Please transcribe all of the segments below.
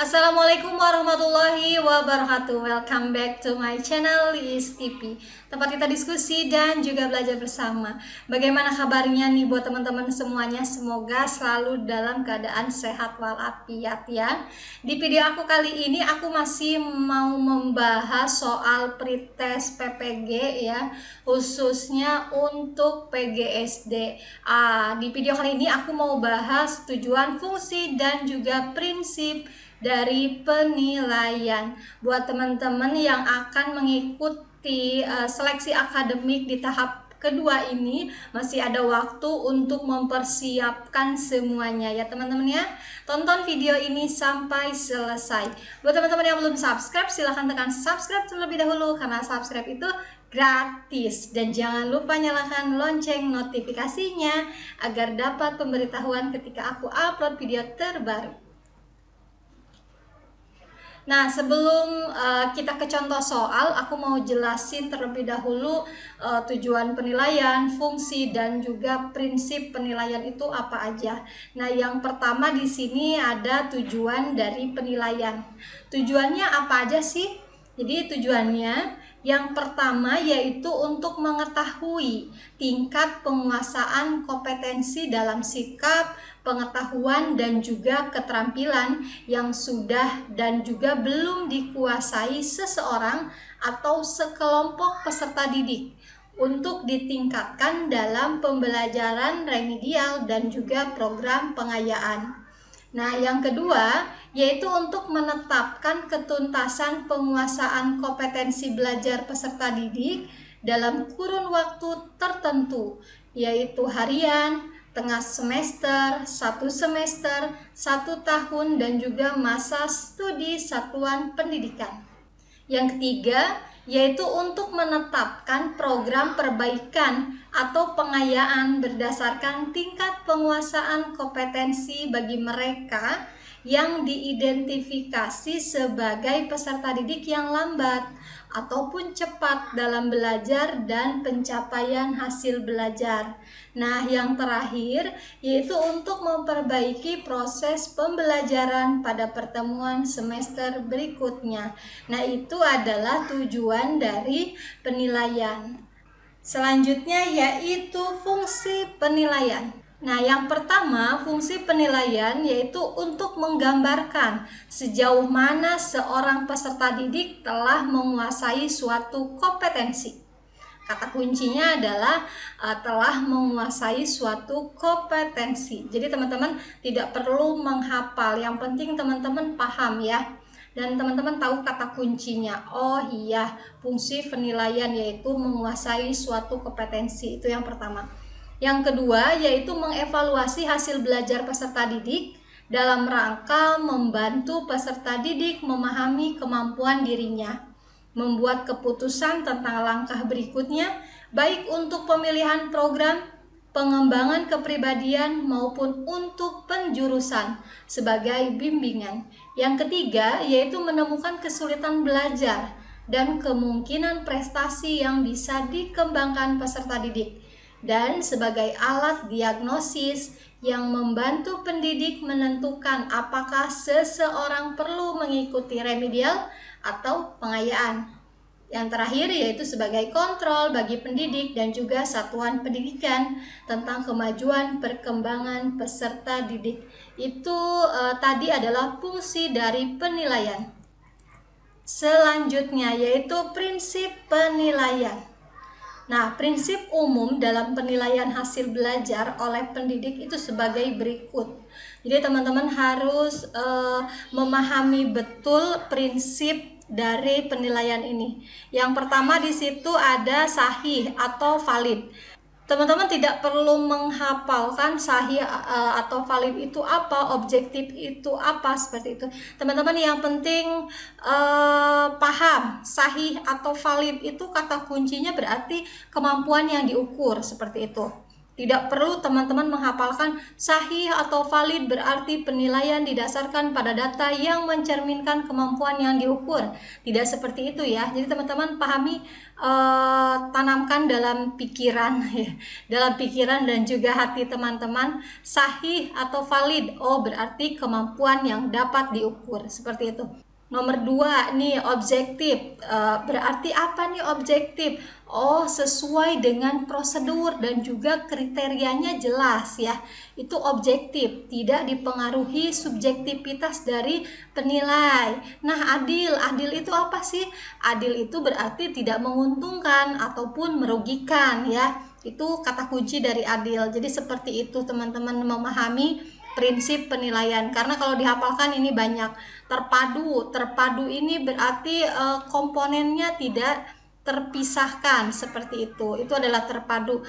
Assalamualaikum warahmatullahi wabarakatuh. Welcome back to my channel Liis TV, tempat kita diskusi dan juga belajar bersama. Bagaimana kabarnya nih buat teman-teman semuanya? Semoga selalu dalam keadaan sehat walafiat ya. Di video aku kali ini aku masih mau membahas soal pretest PPG ya, khususnya untuk PGSD. Di video kali ini aku mau bahas tujuan, fungsi, dan juga prinsip dari penilaian buat teman-teman yang akan mengikuti seleksi akademik di tahap kedua ini. Masih ada waktu untuk mempersiapkan semuanya ya teman-teman ya. Tonton video ini sampai selesai. Buat teman-teman yang belum subscribe, silahkan tekan subscribe terlebih dahulu karena subscribe itu gratis, dan jangan lupa nyalakan lonceng notifikasinya agar dapat pemberitahuan ketika aku upload video terbaru. Nah, sebelum kita ke contoh soal, aku mau jelasin terlebih dahulu tujuan penilaian, fungsi, dan juga prinsip penilaian itu apa aja. Nah, yang pertama di sini ada tujuan dari penilaian. Tujuannya apa aja sih? Jadi tujuannya yang pertama yaitu untuk mengetahui tingkat penguasaan kompetensi dalam sikap, pengetahuan, dan juga keterampilan yang sudah dan juga belum dikuasai seseorang atau sekelompok peserta didik untuk ditingkatkan dalam pembelajaran remedial dan juga program pengayaan. Nah, yang kedua yaitu untuk menetapkan ketuntasan penguasaan kompetensi belajar peserta didik dalam kurun waktu tertentu, yaitu harian, tengah semester, 1 semester, 1 tahun, dan juga masa studi satuan pendidikan. Yang ketiga yaitu untuk menetapkan program perbaikan atau pengayaan berdasarkan tingkat penguasaan kompetensi bagi mereka yang diidentifikasi sebagai peserta didik yang lambat ataupun cepat dalam belajar dan pencapaian hasil belajar. Nah, yang terakhir yaitu untuk memperbaiki proses pembelajaran pada pertemuan semester berikutnya. Nah, itu adalah tujuan dari penilaian. Selanjutnya yaitu fungsi penilaian. Nah, yang pertama, fungsi penilaian yaitu untuk menggambarkan sejauh mana seorang peserta didik telah menguasai suatu kompetensi. Kata kuncinya adalah telah menguasai suatu kompetensi. Jadi teman-teman tidak perlu menghafal, yang penting teman-teman paham ya. Dan teman-teman tahu kata kuncinya. Oh iya, fungsi penilaian yaitu menguasai suatu kompetensi. Itu yang pertama. Yang kedua yaitu mengevaluasi hasil belajar peserta didik dalam rangka membantu peserta didik memahami kemampuan dirinya, membuat keputusan tentang langkah berikutnya, baik untuk pemilihan program, pengembangan kepribadian, maupun untuk penjurusan sebagai bimbingan. Yang ketiga yaitu menemukan kesulitan belajar dan kemungkinan prestasi yang bisa dikembangkan peserta didik, dan sebagai alat diagnosis yang membantu pendidik menentukan apakah seseorang perlu mengikuti remedial atau pengayaan. Yang terakhir yaitu sebagai kontrol bagi pendidik dan juga satuan pendidikan tentang kemajuan perkembangan peserta didik. Itu tadi adalah fungsi dari penilaian. Selanjutnya yaitu prinsip penilaian. Nah, prinsip umum dalam penilaian hasil belajar oleh pendidik itu sebagai berikut. Jadi teman-teman harus memahami betul prinsip dari penilaian ini. Yang pertama di situ ada sahih atau valid. Teman-teman tidak perlu menghafalkan sahih atau valid itu apa, objektif itu apa, seperti itu. Teman-teman yang penting paham sahih atau valid itu kata kuncinya berarti kemampuan yang diukur, seperti itu. Tidak perlu teman-teman menghafalkan sahih atau valid berarti penilaian didasarkan pada data yang mencerminkan kemampuan yang diukur. Tidak seperti itu ya. Jadi teman-teman pahami, tanamkan dalam pikiran ya, dalam pikiran dan juga hati teman-teman, sahih atau valid, oh berarti kemampuan yang dapat diukur. Seperti itu. Nomor 2 nih, objektif. Berarti apa nih objektif? Oh, sesuai dengan prosedur dan juga kriterianya jelas ya. Itu objektif, tidak dipengaruhi subjektivitas dari penilai. Nah, adil. Adil itu apa sih? Adil itu berarti tidak menguntungkan ataupun merugikan ya. Itu kata kunci dari adil. Jadi seperti itu teman-teman memahami prinsip penilaian, karena kalau dihafalkan ini banyak. Terpadu ini berarti komponennya tidak terpisahkan, seperti itu adalah terpadu.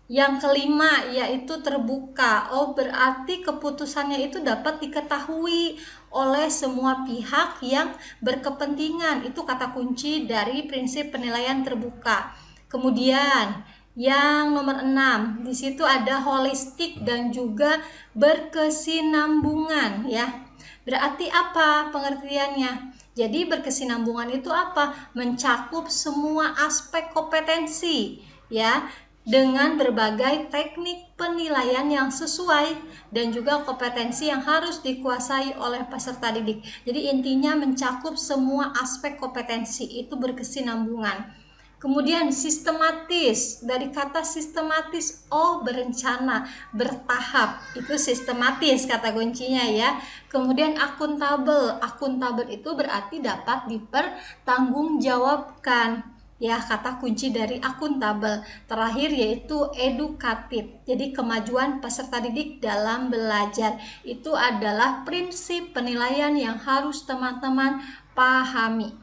Yang kelima yaitu terbuka, oh berarti keputusannya itu dapat diketahui oleh semua pihak yang berkepentingan. Itu kata kunci dari prinsip penilaian terbuka. Kemudian yang nomor 6, di situ ada holistik dan juga berkesinambungan ya. Berarti apa pengertiannya? Jadi berkesinambungan itu apa? Mencakup semua aspek kompetensi ya, dengan berbagai teknik penilaian yang sesuai dan juga kompetensi yang harus dikuasai oleh peserta didik. Jadi intinya mencakup semua aspek kompetensi, itu berkesinambungan. Kemudian sistematis, dari kata sistematis, oh berencana, bertahap, itu sistematis kata kuncinya ya. Kemudian akuntabel, akuntabel itu berarti dapat dipertanggungjawabkan ya, kata kunci dari akuntabel. Terakhir yaitu edukatif, jadi kemajuan peserta didik dalam belajar. Itu adalah prinsip penilaian yang harus teman-teman pahami.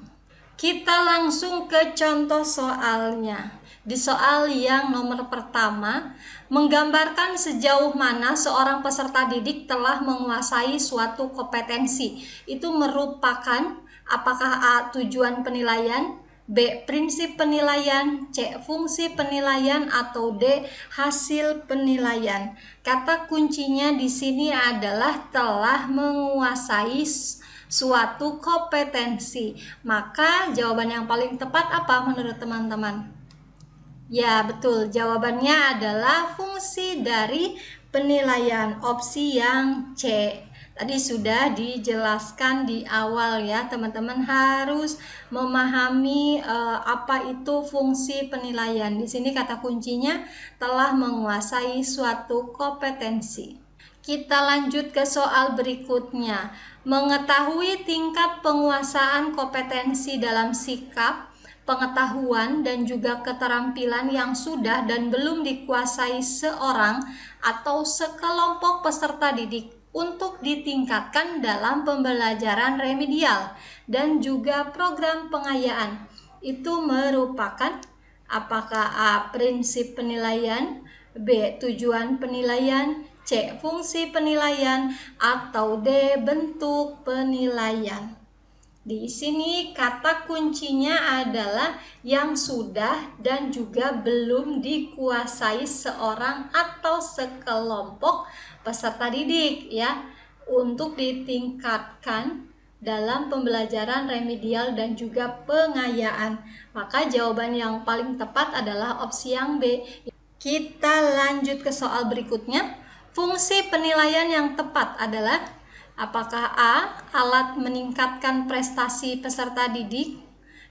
Kita langsung ke contoh soalnya. Di soal yang nomor pertama, menggambarkan sejauh mana seorang peserta didik telah menguasai suatu kompetensi. Itu merupakan apakah A. tujuan penilaian, B. prinsip penilaian, C. fungsi penilaian, atau D. hasil penilaian. Kata kuncinya di sini adalah telah menguasai suatu kompetensi. Maka jawaban yang paling tepat apa menurut teman-teman? Ya, betul. Jawabannya adalah fungsi dari penilaian, opsi yang C. Tadi sudah dijelaskan di awal ya, teman-teman harus memahami apa itu fungsi penilaian. Di sini kata kuncinya telah menguasai suatu kompetensi. Kita lanjut ke soal berikutnya. Mengetahui tingkat penguasaan kompetensi dalam sikap, pengetahuan, dan juga keterampilan yang sudah dan belum dikuasai seorang atau sekelompok peserta didik untuk ditingkatkan dalam pembelajaran remedial dan juga program pengayaan. Itu merupakan apakah A. prinsip penilaian, B. tujuan penilaian, C. fungsi penilaian, atau D. bentuk penilaian. Di sini kata kuncinya adalah yang sudah dan juga belum dikuasai seorang atau sekelompok peserta didik ya, untuk ditingkatkan dalam pembelajaran remedial dan juga pengayaan. Maka jawaban yang paling tepat adalah opsi yang B. Kita lanjut ke soal berikutnya. Fungsi penilaian yang tepat adalah apakah A. alat meningkatkan prestasi peserta didik,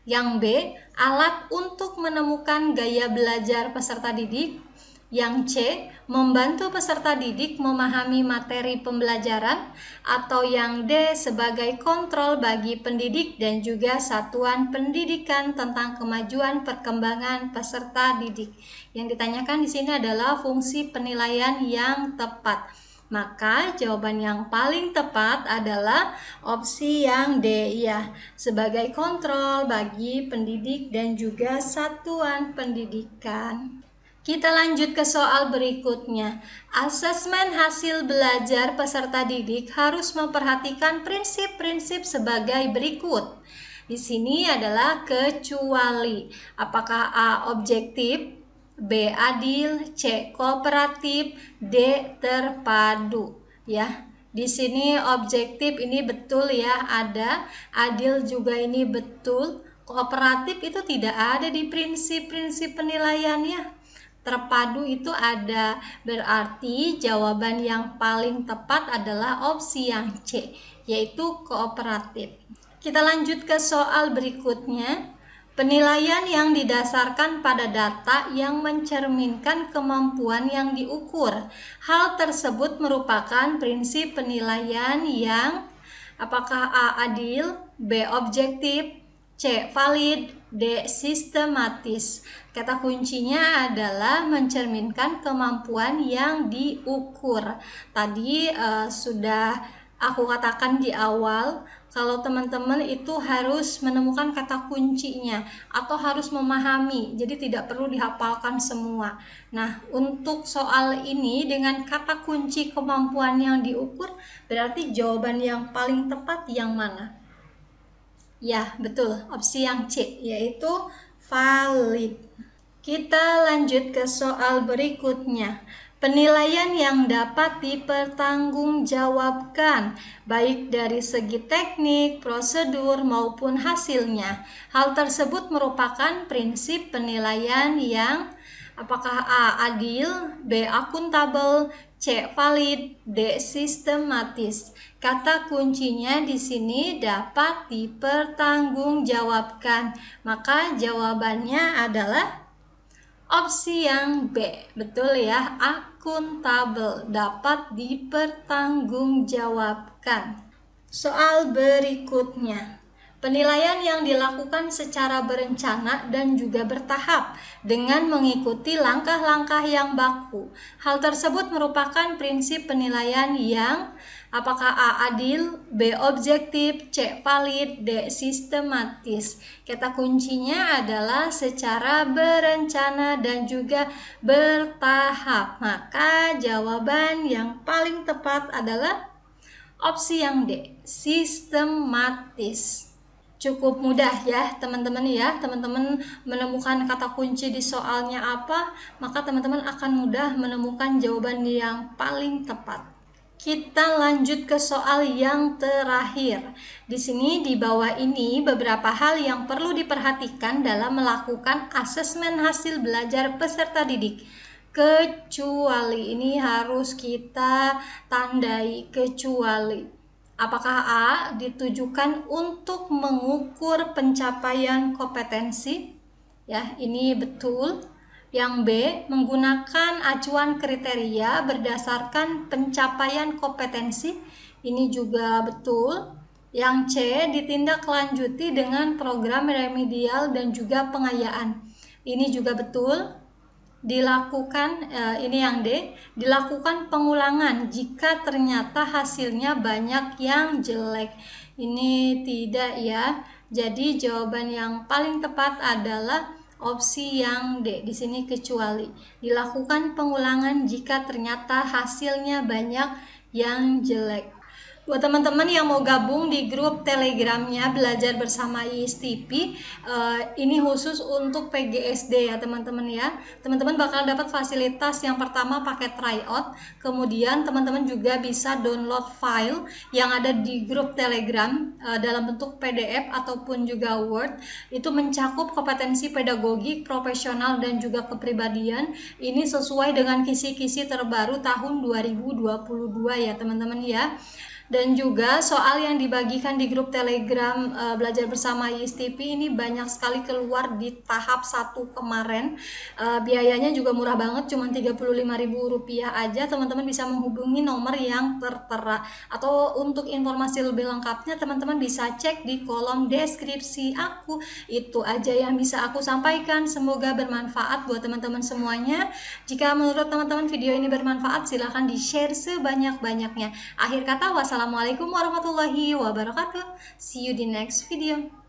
yang B. alat untuk menemukan gaya belajar peserta didik, yang C. membantu peserta didik memahami materi pembelajaran, atau yang D. sebagai kontrol bagi pendidik dan juga satuan pendidikan tentang kemajuan perkembangan peserta didik. Yang ditanyakan di sini adalah fungsi penilaian yang tepat. Maka jawaban yang paling tepat adalah opsi yang D ya, sebagai kontrol bagi pendidik dan juga satuan pendidikan. Kita lanjut ke soal berikutnya. Asesmen hasil belajar peserta didik harus memperhatikan prinsip-prinsip sebagai berikut. Di sini adalah kecuali. Apakah A. objektif, B adil, C kooperatif, D terpadu ya. Di sini objektif ini betul ya, ada. Adil juga ini betul. Kooperatif itu tidak ada di prinsip-prinsip penilaian ya. Terpadu itu ada. Berarti jawaban yang paling tepat adalah opsi yang C, yaitu kooperatif. Kita lanjut ke soal berikutnya. Penilaian yang didasarkan pada data yang mencerminkan kemampuan yang diukur. Hal tersebut merupakan prinsip penilaian yang apakah A adil, B objektif, C valid, D sistematis. Kata kuncinya adalah mencerminkan kemampuan yang diukur. Tadi sudah aku katakan di awal, kalau teman-teman itu harus menemukan kata kuncinya atau harus memahami, jadi tidak perlu dihafalkan semua. Nah, untuk soal ini dengan kata kunci kemampuan yang diukur, berarti jawaban yang paling tepat yang mana? Ya, betul, opsi yang C, yaitu valid. Kita lanjut ke soal berikutnya. Penilaian yang dapat dipertanggungjawabkan, baik dari segi teknik, prosedur, maupun hasilnya. Hal tersebut merupakan prinsip penilaian yang apakah A adil, B akuntabel, C valid, D sistematis. Kata kuncinya di sini dapat dipertanggungjawabkan. Maka jawabannya adalah opsi yang B, betul ya, akuntabel, dapat dipertanggungjawabkan. Soal berikutnya. Penilaian yang dilakukan secara berencana dan juga bertahap dengan mengikuti langkah-langkah yang baku. Hal tersebut merupakan prinsip penilaian yang apakah A adil, B objektif, C valid, D sistematis. Kata kuncinya adalah secara berencana dan juga bertahap. Maka jawaban yang paling tepat adalah opsi yang D, sistematis. Cukup mudah ya teman-teman ya. Teman-teman menemukan kata kunci di soalnya apa, maka teman-teman akan mudah menemukan jawaban yang paling tepat. Kita lanjut ke soal yang terakhir. Di sini di bawah ini beberapa hal yang perlu diperhatikan dalam melakukan asesmen hasil belajar peserta didik. Kecuali ini harus kita tandai, kecuali. Apakah A ditujukan untuk mengukur pencapaian kompetensi? Ya, ini betul. Yang B menggunakan acuan kriteria berdasarkan pencapaian kompetensi. Ini juga betul. Yang C ditindaklanjuti dengan program remedial dan juga pengayaan. Ini juga betul. Dilakukan ini yang D, dilakukan pengulangan jika ternyata hasilnya banyak yang jelek. Ini tidak ya. Jadi jawaban yang paling tepat adalah opsi yang D. Di sini kecuali dilakukan pengulangan jika ternyata hasilnya banyak yang jelek. Buat teman-teman yang mau gabung di grup telegramnya Belajar Bersama ISTP, ini khusus untuk PGSD ya teman-teman ya. Teman-teman bakal dapat fasilitas yang pertama paket tryout, kemudian teman-teman juga bisa download file yang ada di grup telegram dalam bentuk PDF ataupun juga Word. Itu mencakup kompetensi pedagogik, profesional, dan juga kepribadian. Ini sesuai dengan kisi-kisi terbaru tahun 2022 ya teman-teman ya. Dan juga soal yang dibagikan di grup telegram Belajar Bersama ISTP ini banyak sekali keluar di tahap 1 kemarin. Biayanya juga murah banget, cuma Rp35.000 aja. Teman-teman bisa menghubungi nomor yang tertera, atau untuk informasi lebih lengkapnya teman-teman bisa cek di kolom deskripsi aku. Itu aja yang bisa aku sampaikan, semoga bermanfaat buat teman-teman semuanya. Jika menurut teman-teman video ini bermanfaat, silahkan di-share sebanyak-banyaknya. Akhir kata, wassalamualaikum warahmatullahi wabarakatuh. See you di next video.